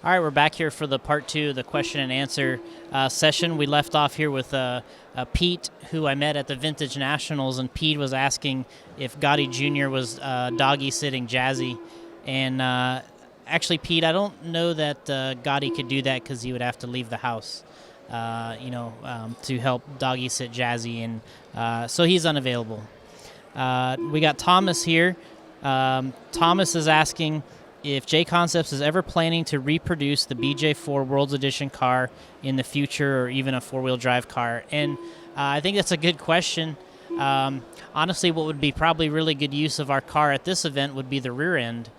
All right, we're back here for the part two of the question and answer session. We left off here with Pete, who I met at the Vintage Nationals, and Pete was asking if Gotti Jr. was doggy sitting Jazzy. And actually, Pete, I don't know that Gotti could do that because he would have to leave the house, to help doggy sit Jazzy, and so he's unavailable. We got Thomas here. Thomas is asking if J Concepts is ever planning to reproduce the BJ4 World's Edition car in the future, or even a four-wheel drive car. And I think that's a good question. Honestly, what would be probably really good use of our car at this event would be the rear end.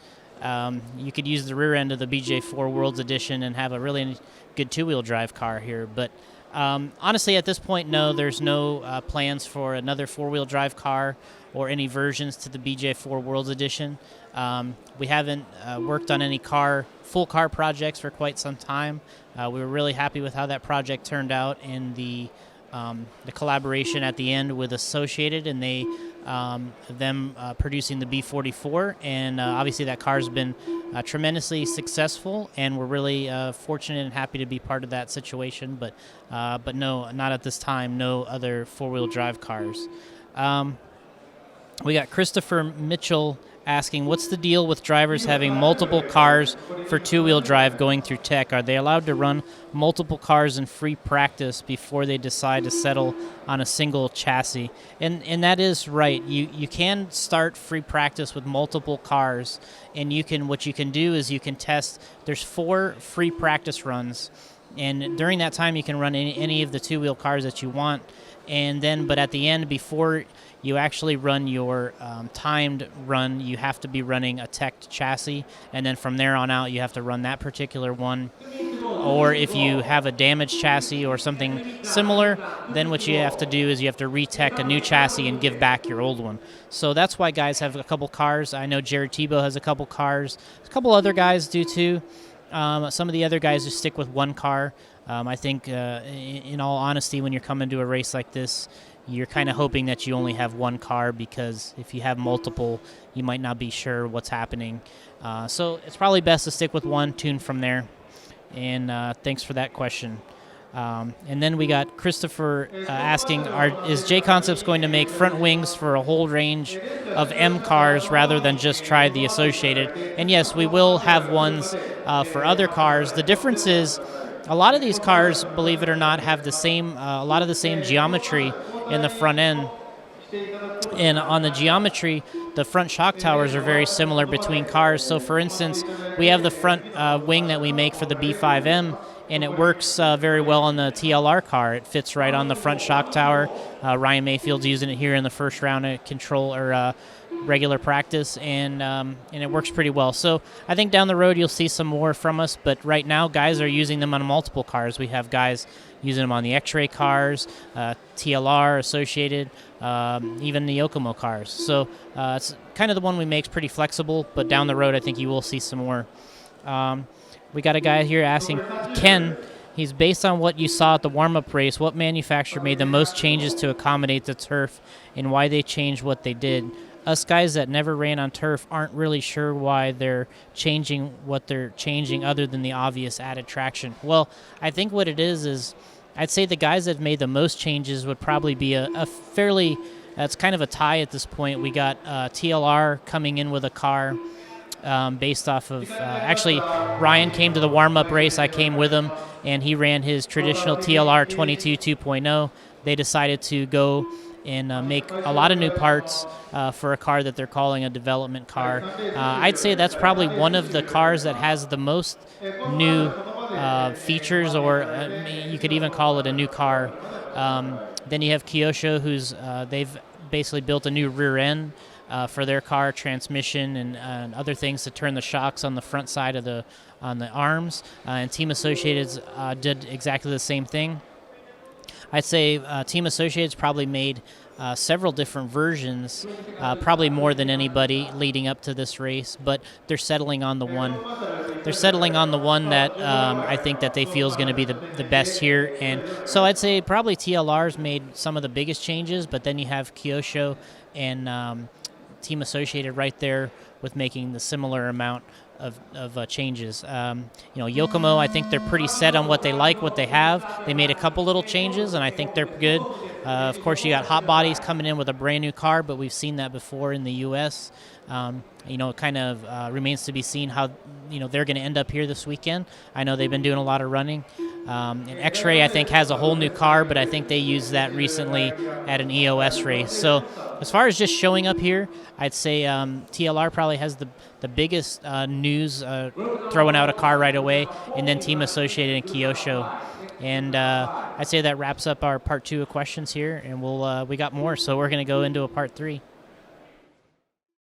You could use the rear end of the BJ4 World's Edition and have a really good two-wheel drive car here. But honestly, at this point, no, there's no plans for another four-wheel drive car or any versions to the BJ4 World's Edition. We haven't worked on any full car projects for quite some time. We were really happy with how that project turned out, and the collaboration at the end with Associated, and them producing the B44, and obviously that car's been tremendously successful, and we're really fortunate and happy to be part of that situation. But no, not at this time. No other four-wheel drive cars. We got Christopher Mitchell asking, what's the deal with drivers having multiple cars for two-wheel drive going through tech? Are they allowed to run multiple cars in free practice before they decide to settle on a single chassis? And that is right. You can start free practice with multiple cars, and what you can do is you can test. There's 4 free practice runs, and during that time you can run any of the two-wheel cars that you want. But at the end, before you actually run your timed run, you have to be running a tech chassis, and then from there on out, you have to run that particular one. Or if you have a damaged chassis or something similar, then what you have to do is you have to re-tech a new chassis and give back your old one. So that's why guys have a couple cars. I know Jared Tebow has a couple cars. A couple other guys do too. Some of the other guys just stick with one car. I think, in all honesty, when you're coming to a race like this, you're kind of hoping that you only have one car, because if you have multiple, you might not be sure what's happening. So it's probably best to stick with one, tune from there. And thanks for that question. And then we got Christopher asking, is J Concepts going to make front wings for a whole range of M cars rather than just try the Associated? And yes, we will have ones for other cars. The difference is a lot of these cars, believe it or not, have a lot of the same geometry in the front end. And on the geometry, the front shock towers are very similar between cars. So for instance, we have the front wing that we make for the B5M, and it works very well on the TLR car. It fits right on the front shock tower. Ryan Mayfield's using it here in the first round of control or regular practice, and it works pretty well. So I think down the road you'll see some more from us, but right now guys are using them on multiple cars. We have guys using them on the X-Ray cars, TLR, Associated, even the Yokomo cars. So it's kind of the one we make is pretty flexible, but down the road I think you will see some more. We got a guy here asking, Ken, he's based on what you saw at the warm-up race, what manufacturer made the most changes to accommodate the turf and why they changed what they did? Us guys that never ran on turf aren't really sure why they're changing what they're changing other than the obvious added traction. Well, I think what it is I'd say the guys that have made the most changes would probably be a fairly, it's kind of a tie at this point. We got TLR coming in with a car based off of, actually Ryan came to the warm-up race, I came with him, and he ran his traditional TLR 22 2.0. They decided to go and make a lot of new parts for a car that they're calling a development car. I'd say that's probably one of the cars that has the most new features, or you could even call it a new car. Then you have Kyosho, who's they've basically built a new rear end for their car, transmission, and other things to turn the shocks on the front side of on the arms. And Team Associated's did exactly the same thing. I'd say Team Associated's probably made several different versions, probably more than anybody leading up to this race, but they're settling on the one. They're settling on the one that I think that they feel is going to be the best here. And so I'd say probably TLR's made some of the biggest changes, but then you have Kyosho and Team Associated right there with making the similar amount changes. Yokomo, I think they're pretty set on what they like, what they have. They made a couple little changes, and I think they're good. Of course, you got Hot Bodies coming in with a brand new car, but we've seen that before in the U.S. It kind of remains to be seen how they're going to end up here this weekend. I know they've been doing a lot of running. And X-Ray, I think, has a whole new car, but I think they used that recently at an EOS race. So as far as just showing up here, I'd say TLR probably has the biggest news, throwing out a car right away, and then Team Associated and Kyosho. And I'd say that wraps up our part 2 of questions here, and we got more, so we're going to go into a part 3.